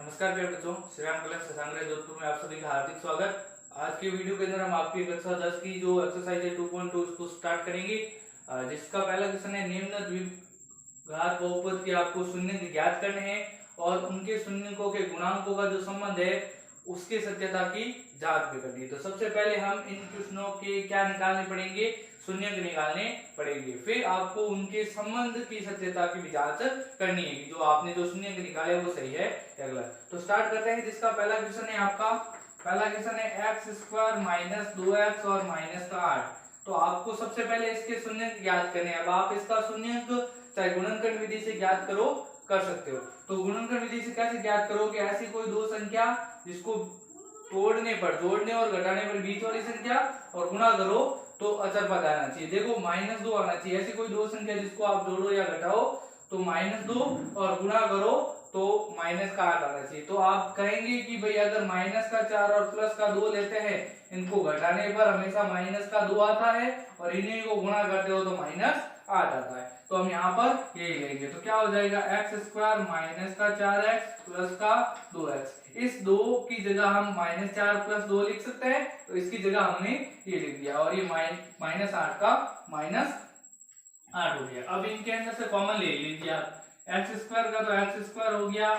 नमस्कार प्रिय बच्चों, श्री राम कॉलेज ससांगरे जोधपुर में आप सभी का हार्दिक स्वागत। आज के वीडियो के अंदर हम आपकी कक्षा 10 की जो एक्सरसाइज है 2.2 उसको स्टार्ट करेंगे, जिसका पहला क्वेश्चन है निम्न द्विघात बहुपद के आपको शून्य ज्ञात करने हैं और उनके शून्यकों के गुणांकों का जो संबंध है उसके सत्यता की जांच भी करनी है। तो सबसे पहले हम इन क्वेश्चनों के क्या निकालने पड़ेंगे, शून्यक निकालने पड़ेंगे, फिर आपको उनके संबंध की सत्यता की भी जांच करनी है कि जो आपने जो शून्यक निकाले वो सही है या गलत। तो स्टार्ट करते हैं। जिसका पहला क्वेश्चन है आपका पहला क्वेश्चन है एक्स स्क्वायर माइनस 2x और माइनस का 8। तो आपको सबसे पहले इसके शून्यक ज्ञात करने हैं। अब आप इसका शून्यक चाहे गुणनखंड विधि से ज्ञात करो कर सकते हो। तो गुणनखंड विधि से कैसे ज्ञात करोगे, ऐसी कोई दो संख्या जिसको तोड़ने पर, जोड़ने और घटाने पर बीच वाली संख्या और गुणा करो तो अचर पद आना चाहिए। देखो -2 आना चाहिए। ऐसी कोई दो संख्या जिसको आप जोड़ो या घटाओ तो -2 और गुणा करो तो -8 आना चाहिए। तो आप कहेंगे कि भाई अगर -4 और +2 लेते हैं, इनको घटाने पर हमेशा -2 आता है और इन्हीं को गुणा करते हो तो -8 आता है। तो हम यहाँ पर यही लेंगे। तो क्या हो जाएगा एक्स स्क्वायर माइनस का 4x प्लस का 2x। इस 2 की जगह हम -4 + 2 लिख सकते हैं, तो इसकी जगह हमने ये लिख दिया और ये -8 का -8 हो गया। अब इनके अंदर से कॉमन ले लीजिए आप। एक्स स्क्वायर का तो एक्स स्क्वायर हो गया,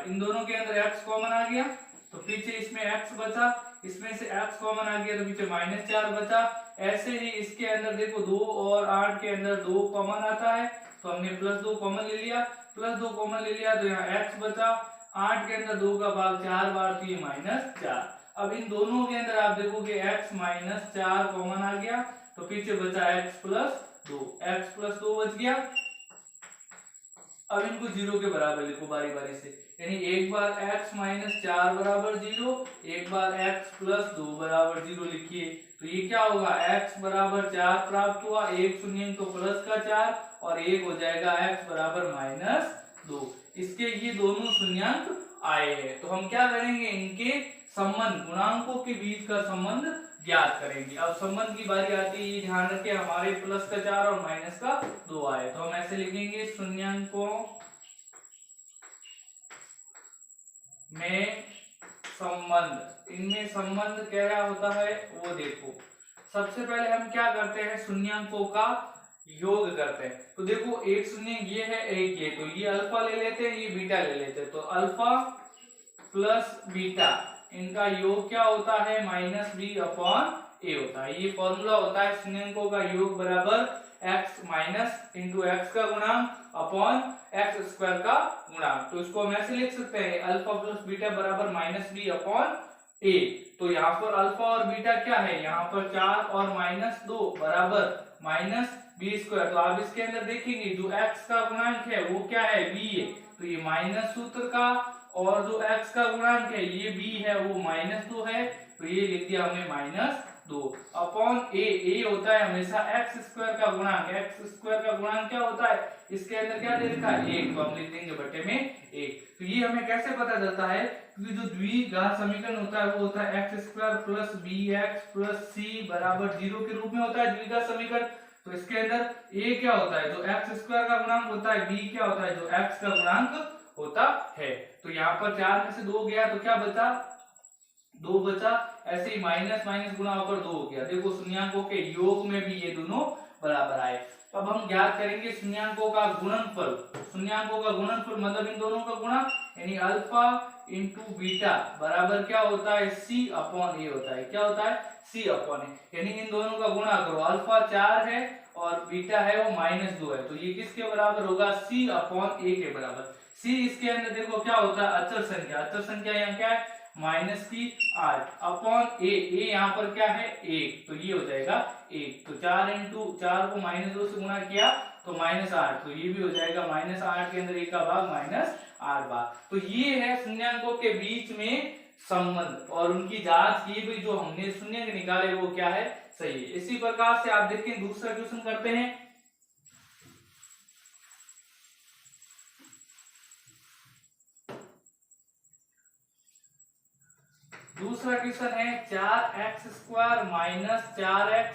इन दोनों के अंदर x कॉमन आ गया तो पीछे इसमें x बचा, इसमें से x कॉमन आ गया तो पीछे -4 बचा। ऐसे ही इसके अंदर देखो 2 और 8 के अंदर 2 कॉमन आता है तो हमने +2 कॉमन ले लिया, +2 कॉमन ले लिया तो यहाँ x बचा। 8 के अंदर 2 का भाग 4 बार तो ये -4। अब इन दोनों के अंदर आप देखोगे x -4 कॉमन आ गया तो पीछे बचा x + 2 बच गया। अब इनको 0 के बराबर लिखो बारी बारी से, यानी एक बार x -4 बराबर 0, एक बार x + 2 बराबर 0 लिखिए। तो ये क्या होगा, x बराबर 4 प्राप्त हुआ, एक शून्य तो प्लस का 4 और एक हो जाएगा x बराबर -2। इसके ये दोनों शून्यांक आए हैं। तो हम क्या करेंगे, इनके संबंध, गुणांकों के बीच का संबंध ज्ञात करेंगे। अब संबंध की बारी आती है, ये ध्यान रखें हमारे +4 और -2 आए तो हम ऐसे लिखेंगे शून्यांकों में संबंध। इनमें संबंध क्या होता है वो देखो। सबसे पहले हम क्या करते हैं, शून्यांकों का योग करते हैं। तो देखो एक शून्य ये है, एक ये, तो ये अल्फा ले लेते हैं, ये बीटा ले लेते हैं। तो अल्फा प्लस बीटा इनका योग क्या होता है, -b/a होता है। ये फॉर्मूला होता है शून्यकों का योग बराबर x x का गुणांक अपॉन x स्क्वायर का गुणांक। तो इसको हम ऐसे लिख सकते हैं अल्फा प्लस बीटा बराबर -b/a। तो यहाँ पर अल्फा और बीटा क्या है, यहाँ पर 4 और -2 बराबर -b²। तो आप इसके अंदर देखेंगे जो x का गुणांक है वो क्या है, b है। तो ये माइनस सूत्र का, और जो x का गुणांक है ये b है वो -2 है, तो ये लिख दिया हमने -2 अपॉन a होता है हमेशा x² का गुणांक। x² का गुणांक क्या होता है, इसके अंदर क्या दे रखा है 1, तो हम लिख देंगे बटे में 1। तो ये हमें कैसे पता चलता है, क्योंकि जो द्विघात समीकरण होता है वो होता है x² + bx + c बराबर 0 के रूप में होता है द्विघात समीकरण। तो इसके अंदर a क्या होता है, जो x² का गुणांक होता है, b क्या होता है, जो x का गुणांक होता है। तो यहाँ पर 4 में से 2 गया तो क्या बचा, 2 बचा। ऐसे ही माइनस माइनस गुणा होकर 2 हो गया। देखो शून्यांकों के योग में भी ये दोनों बराबर आए। अब हम ज्ञात करेंगे शून्यांकों का गुणनफल। शून्यांकों का गुणनफल मतलब इन दोनों का गुणा, यानी अल्फा इंटू बीटा बराबर क्या होता है, c/a होता है। क्या होता है, c/a, यानी इन दोनों का गुणा करो। अल्फा 4 है और बीटा है वो -2 है, तो ये किसके बराबर होगा, c/a के बराबर। c इसके अंदर देखो क्या होता है, अचर संख्या। अचर संख्या यहाँ क्या है, -8 अपॉन a यहाँ पर क्या है 1, तो ये हो जाएगा 1। तो 4 इंटू 4 को -2 से गुणा किया तो -8, तो ये भी हो जाएगा -8 के अंदर 1 का भाग -8 बार। तो ये है शून्यांकों के बीच में संबंध और उनकी जांच की भी, जो हमने शून्यक निकाले वो क्या है, सही है। इसी प्रकार से आप देखें दूसरा क्वेश्चन करते हैं। दूसरा क्वेश्चन है 4x² - 4x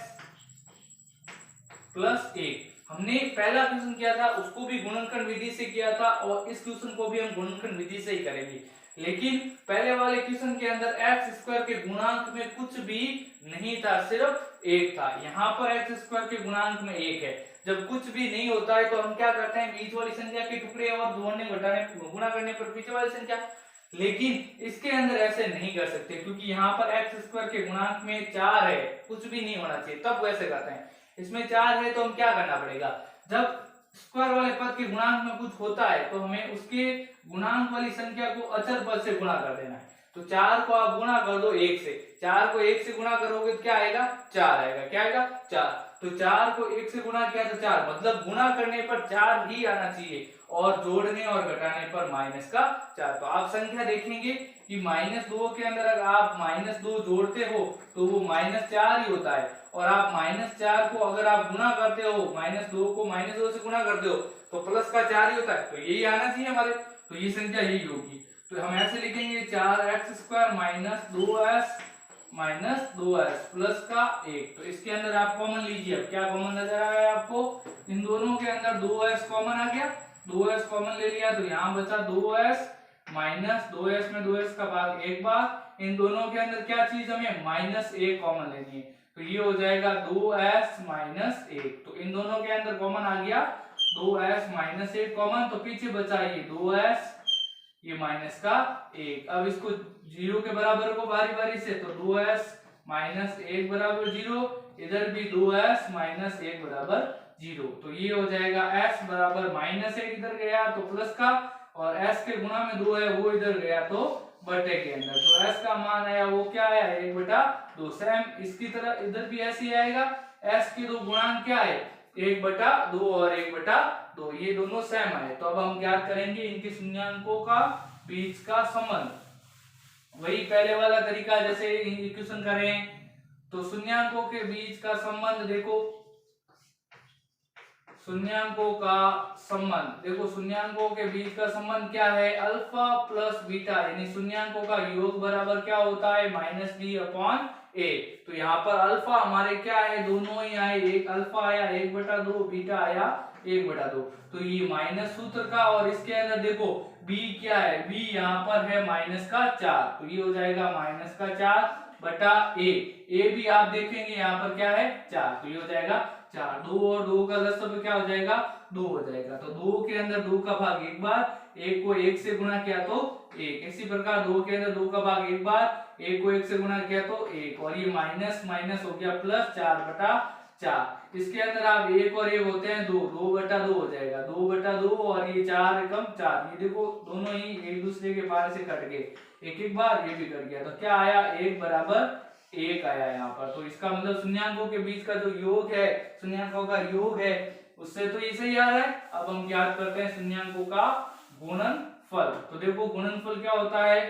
+ 1। हमने पहला क्वेश्चन किया था उसको भी गुणनखंड विधि से किया था और इस क्वेश्चन को भी हम गुणनखंड विधि से ही करेंगे, लेकिन पहले वाले क्वेश्चन के अंदर एक्स स्क्वायर के गुणांक में कुछ भी नहीं था, सिर्फ एक था। यहाँ पर एक्स स्क्वायर के गुणांक में एक है। जब कुछ भी नहीं होता है तो हम क्या करते हैं, बीच वाली संख्या के टुकड़े और जोड़ने घटाने गुणा करने पर पीछे वाली संख्या। लेकिन इसके अंदर ऐसे नहीं कर सकते क्योंकि यहाँ पर एक्स स्क्वायर के गुणांक में 4 है, कुछ भी नहीं होना चाहिए, तब वैसे करते हैं। इसमें 4 है तो हम क्या करना पड़ेगा, जब स्क्वायर वाले पद के गुणांक में कुछ होता है तो हमें उसके गुणांक वाली संख्या को अचर पद से गुणा कर देना है। तो 4 को आप गुणा कर दो 1 से, 4 को 1 से गुणा करोगे तो क्या आएगा, 4 आएगा। क्या आएगा, 4। तो 4 को 1 से गुणा किया तो 4, मतलब गुणा करने पर 4 ही आना चाहिए और जोड़ने और घटाने पर माइनस का 4। तो आप संख्या देखेंगे कि -2 के अंदर अगर आप -2 जोड़ते हो तो वो -4 ही होता है, और आप -4 को अगर आप गुणा करते हो, -2 को -2 से गुणा करते हो तो प्लस का 4 ही होता है। तो यही आना चाहिए हमारे, तो ये संख्या यही होगी। तो हम ऐसे लिखेंगे 4x² - 2s प्लस का 1। तो इसके अंदर आप कॉमन लीजिए, अब क्या कॉमन नजर आ रहा है आपको, इन दोनों के अंदर 2s कॉमन आ गया, 2s कॉमन ले लिया तो यहाँ बचा 2s माइनस 2s में 2s का भाग 1 बार, इन दोनों के अंदर क्या चीज हमें -1 कॉमन लेनी है, तो ये हो जाएगा 2s - 1। तो इन दोनों के अंदर कॉमन आ गया 2s - 1 कॉमन, तो पीछे बचा ये 2s, ये माइनस का 1। अब इसको 0 के बराबर को बारी बारी से, तो 2s - 1 बराबर 0, इधर भी 2s - 1 बराबर 0। तो ये हो जाएगा s बराबर -1 इधर गया तो प्लस का, और s के गुणा में 2 है वो इधर गया तो बटे के अंदर, तो s का मान आया वो क्या आया, 1/2। सेम इसकी तरह इधर भी ऐसे ही आएगा, s के दो गुणांक क्या है, 1/2 और 1/2, ये दोनों सेम आए। तो अब हम क्या करेंगे, इनके शून्याङ्कों का बीच का संबंध, वही पहले वाला तरीका जैसे इक्वेशन करें, तो शून्याङ्कों के बीच का संबंध देखो, शून्याङ्कों का संबंध देखो, शून्याङ्कों के बीच का संबंध क्या है, अल्फा प्लस बीटा, यानी शून्याङ्कों का योग बराबर क्या होता है, -b/a। तो यहाँ पर अल्फा हमारे क्या है, दोनों ही आए, एक अल्फा आया 1/2, बीटा आया 1/2, तो ये माइनस सूत्र का, और इसके अंदर देखो b क्या है, b यहाँ पर है -4, तो ये हो जाएगा -4/a। a भी आप देखेंगे यहाँ पर क्या है 4, तो ये हो जाएगा 4। 2 और 2 का लसागु क्या हो जाएगा, 2 हो जाएगा। तो 2 के अंदर 2 का भाग 1 बार, 1 को 1 से गुणा किया तो 1, इसी प्रकार 2 के अंदर 2 का भाग 1 बार, 1 को 1 से गुणा किया तो 1, और ये माइनस माइनस हो गया प्लस 4/4। इसके अंदर आप 1 और 1 होते हैं 2, 2/2 हो जाएगा, 2/2, और ये 4 एकम 4, ये देखो दोनों ही एक दूसरे के पार से कट गए, एक बार ये भी कट गया, तो क्या आया, 1 बराबर 1 आया यहाँ पर। तो इसका मतलब शून्याङ्कों के बीच का जो योग है, शून्याङ्कों का योग है, उससे तो ये सही आ रहा है। अब हम याद करते हैं शून्याङ्कों का गुणनफल। तो देखो गुणनफल क्या होता है,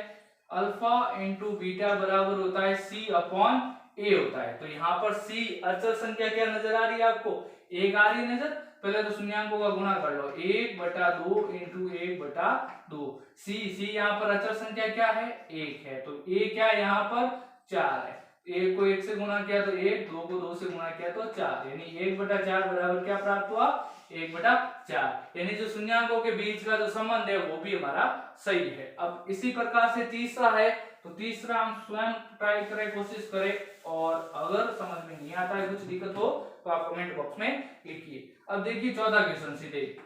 अल्फा इंटू बीटा बराबर होता है c/a होता है। तो यहाँ पर c अचर संख्या क्या नजर आ रही है आपको, 1 आ रही है नजर, पहले तो शून्याङ्कों का गुणा कर लो, 1/2 इंटू 1/2, c यहाँ पर अचर संख्या क्या है, 1 है, तो a क्या है यहाँ पर 4 है, 1 को 1 से गुणा किया तो 1, 2 को 2 से गुणा किया तो 4, यानी 1/4 बराबर क्या प्राप्त हुआ, 1/4, यानी जो शून्याङ्कों के बीच का जो संबंध है वो भी हमारा सही है। अब इसी प्रकार से तीसरा है, तो तीसरा हम स्वयं ट्राई करें, कोशिश करें, और अगर समझ में नहीं आता है, कुछ दिक्कत हो तो आप कमेंट बॉक्स में लिखिए। अब देखिए चौथा क्वेश्चन, सीधे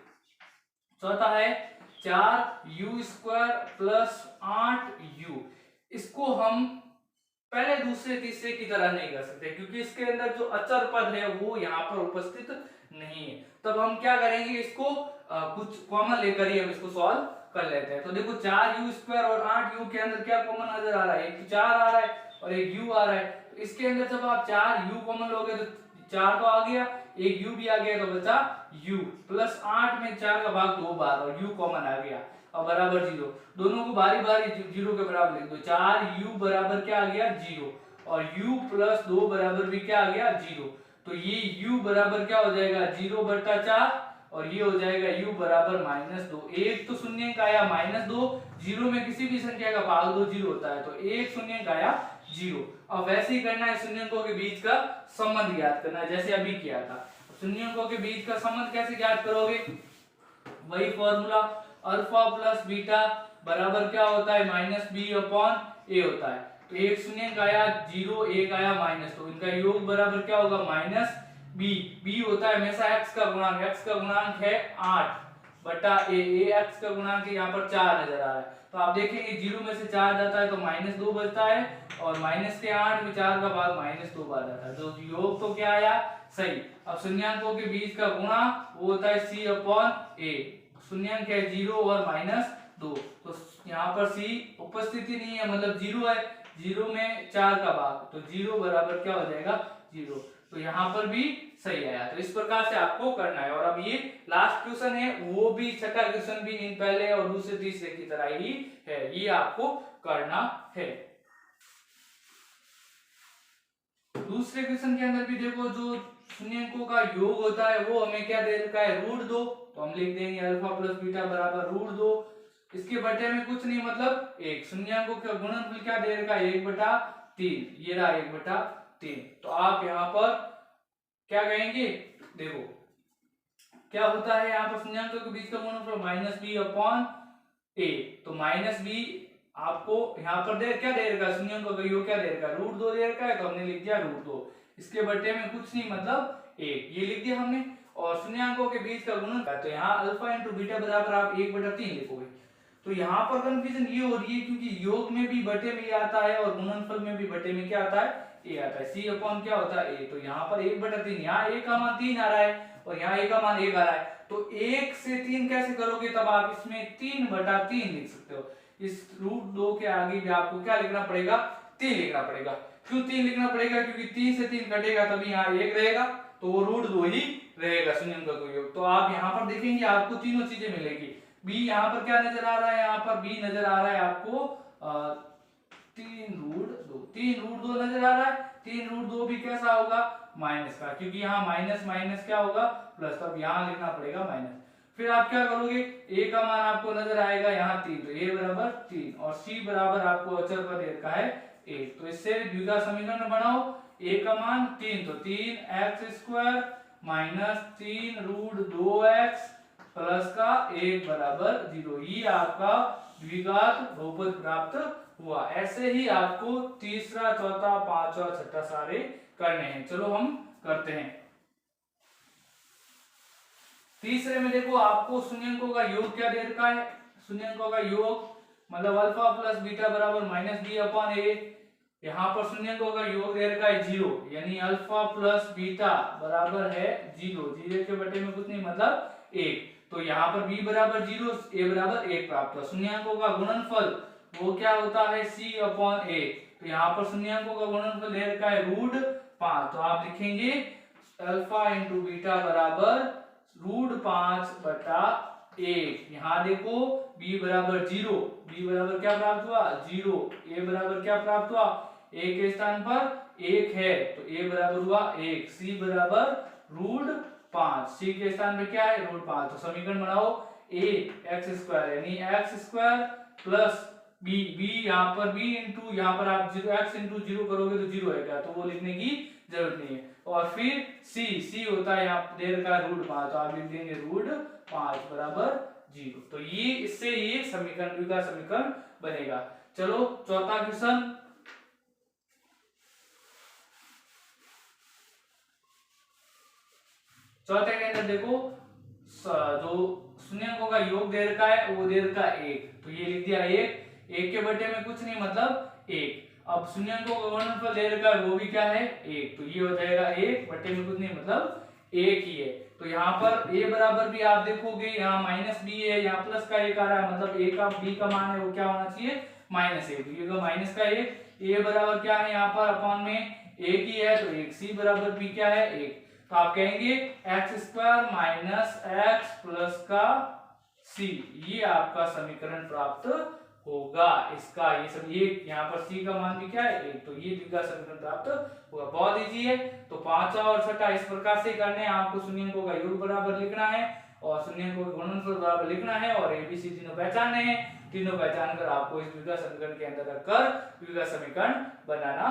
चौथा है 4u² + 8u। इसको हम पहले दूसरे तीसरे की तरह नहीं कर सकते क्योंकि इसके अंदर जो अचर पद है वो यहाँ पर उपस्थित नहीं है। तब हम क्या करेंगे, इसको कुछ कॉमन लेकर ही हम इसको सॉल्व कर लेते हैं। तो देखो 4u² और 8u के अंदर क्या कॉमन नजर आ रहा है, एक 4 आ रहा है और एक u आ रहा है। तो इसके अंदर जब आप 4u कॉमन लोगे तो 4 तो आ गया, एक u भी आ गया, तो बचा u प्लस 8 में 4 का भाग 2 बार और u कॉमन आ गया और बराबर 0। दोनों को बारी बारी 0 के बराबर लिख दो, 4u बराबर क्या आ गया 0, और u + 2 बराबर भी क्या आ गया 0। तो ये u बराबर क्या हो जाएगा 0/4, और ये हो जाएगा u बराबर -2। एक तो शून्य का आया -2, 0 में किसी भी संख्या का भाग 2 0 होता है, तो एक शून्य का आया 0। अब वैसे ही करना है, शून्याङ्कों के बीच का संबंध ज्ञात करना है जैसे अभी किया था। शून्यकों के बीच का संबंध कैसे ज्ञात करोगे? वही फॉर्मूला, अल्फा प्लस बीटा बराबर क्या होता है? माइनस बी अपॉन ए होता है। तो एक शून्यक आया 0, एक आया माइनस, तो इनका योग बराबर क्या होगा? Minus B. बी होता है हमेशा एक्स का गुणांक, एक्स का गुणांक है 8 बटा ए, एक्स का गुणांक यहाँ पर 4 नजर आ रहा है। तो आप देखेंगे 0 में से 4 जाता है तो -2 बचता है, और माइनस के 8 में 4 का भाग -2 बार जाता है, तो योग तो क्या आया? सही। अब शून्यकों के बीच का गुणा वो होता है सी अपॉन ए। शून्यक है 0 और -2, तो यहाँ पर सी उपस्थिति नहीं है, मतलब 0 है, 0 में 4 का भाग, तो 0 बराबर क्या हो जाएगा? 0। तो यहाँ पर भी सही आया। तो इस प्रकार से आपको करना है। और अब ये लास्ट क्वेश्चन है, वो भी छठा क्वेश्चन भी इन पहले और दूसरे तीसरे की तरह ही है, ये आपको करना है। दूसरे क्वेश्चन के अंदर भी देखो, जो शून्यकों का योग होता है वो हमें क्या दे रखा है? √2। तो हम लिख देंगे अल्फा प्लस बीटा बराबर √2। इसके बटे में कुछ नहीं, मतलब 1। शून्यकों का गुणनफल क्या दे रखा है? 1/3। ये रहा 1/3। तो आप यहाँ पर क्या कहेंगे? देखो क्या होता है यहाँ पर, शून्यकों के बीच का गुणनफल -b अपॉन a। तो -b आपको यहाँ पर दे क्या दे रखा है? शून्यकों का योग क्या दे रखा है? √2 दे रखा है, तो हमने लिख दिया √2। इसके बटे में कुछ नहीं, मतलब 1, ये लिख दिया हमने। और शून्यकों के बीच का गुणनफल, तो यहाँ अल्फा इंटू बीटा बराबर आप 1/3 लिखोगे। तो यहाँ पर कंफ्यूजन ये हो रही है क्योंकि योग में भी बटे में आता है और गुणनफल में भी बटे में क्या आता है? ए आता है। सी अपॉन क्या होता है? ए। तो यहाँ पर 1/3, यहाँ ए का मान 3 आ रहा है और यहाँ ए का मान 1 आ रहा है, तो 1 से 3 कैसे करोगे? तब आप इसमें 3/3 लिख सकते हो। इस √2 के आगे भी आपको क्या लिखना पड़ेगा? 3 लिखना पड़ेगा। क्यों 3 लिखना पड़ेगा? क्योंकि 3 से 3 कटेगा तभी यहाँ 1 रहेगा, तो वो √2 ही रहेगा शून्यकों का योग। तो आप यहाँ पर देखेंगे आपको तीनों चीजें मिलेगी। बी यहाँ पर क्या नजर आ रहा है? यहाँ पर बी नजर आ रहा है आपको 3√2 नजर आ रहा है। 3√2 भी कैसा होगा? माइनस का, क्योंकि यहाँ माइनस माइनस क्या होगा? प्लस। तो अब यहाँ लिखना पड़ेगा माइनस। फिर आप क्या करोगे? ए का मान आपको नजर आएगा यहाँ 3, तो ए बराबर 3 और सी बराबर आपको अचर का दे रखा है 1। तो इससे द्विघात समीकरण बनाओ। ए का मान 3, तो 3x² माइनस 3√2x प्लस का 1 बराबर 0। ये आपका द्विघात बहुपद प्राप्त हुआ। ऐसे ही आपको तीसरा, चौथा, पांचवा, छठा सारे करने हैं। चलो हम करते हैं। तीसरे में देखो आपको शून्यकों का योग क्या दे रखा है? शून्यकों का योग मतलब अल्फा प्लस बीटा बराबर -b अपॉन a। यहाँ पर शून्यकों का योग दे रखा है 0, यानी अल्फा प्लस बीटा बराबर है 0। 0 के बटे में कुछ नहीं, मतलब 1। तो यहाँ पर b बराबर 0, a बराबर 1 प्राप्त हुआ। शून्यकों का गुणनफल वो क्या होता है? c upon a। तो यहाँ पर शून्यकों का गुणनफल दे रखा है √5। तो आप लिखेंगे अल्फा इंटू बीटा बराबर √5/1। यहाँ देखो b बराबर 0, b बराबर क्या प्राप्त हुआ? 0। a बराबर क्या प्राप्त हुआ? a के स्थान पर 1 है, तो a बराबर हुआ 1। c बराबर √5, c के स्थान पे क्या है? √5। तो समीकरण बनाओ ax² यानी x² प्लस b यहाँ पर b इंटू यहाँ पर आप 0x इंटू 0 करोगे तो 0 है क्या, तो वो लिखने की जरूरत नहीं है। और फिर c होता है यहाँ दे रखा है √5, तो आप लिख देंगे √5 बराबर 0। तो ये इससे ये समीकरण का समीकरण बनेगा। चलो चौथा क्वेश्चन। चौथे के अंदर देखो जो शून्यकों का योग दे रखा है वो दे रखा है 1, तो ये लिख दिया 1। 1 के बटे में कुछ नहीं, मतलब 1। अब शून्यकों का गुणनफल दे रखा है वो भी क्या है? 1, तो ये हो जाएगा 1 बटे में कुछ नहीं, मतलब 1 ही है। तो यहाँ पर a बराबर भी आप देखोगे यहाँ -b है, यहाँ प्लस का 1 आ रहा है, मतलब a का b का मान है वो क्या होना चाहिए? -1। तो ये माइनस का 1, a बराबर क्या है यहाँ पर? अपॉन में 1 ही है, तो 1। c बराबर b क्या है? 1। तो आप कहेंगे x² माइनस x प्लस का c, ये आपका समीकरण प्राप्त होगा। इसका ये सब ये यहाँ पर c का मान भी क्या है? 1, तो ये द्विघात समीकरण प्राप्त होगा। बहुत इजी है। तो पांचवा और छठा इस प्रकार से करने हैं। आपको शून्यकों का योग बराबर लिखना है और शून्यकों का गुणनफल बराबर लिखना है और एबीसी तीनों पहचानने हैं। तीनों पहचान कर आपको इस द्विघात समीकरण के अंदर रखकर द्विघात समीकरण बनाना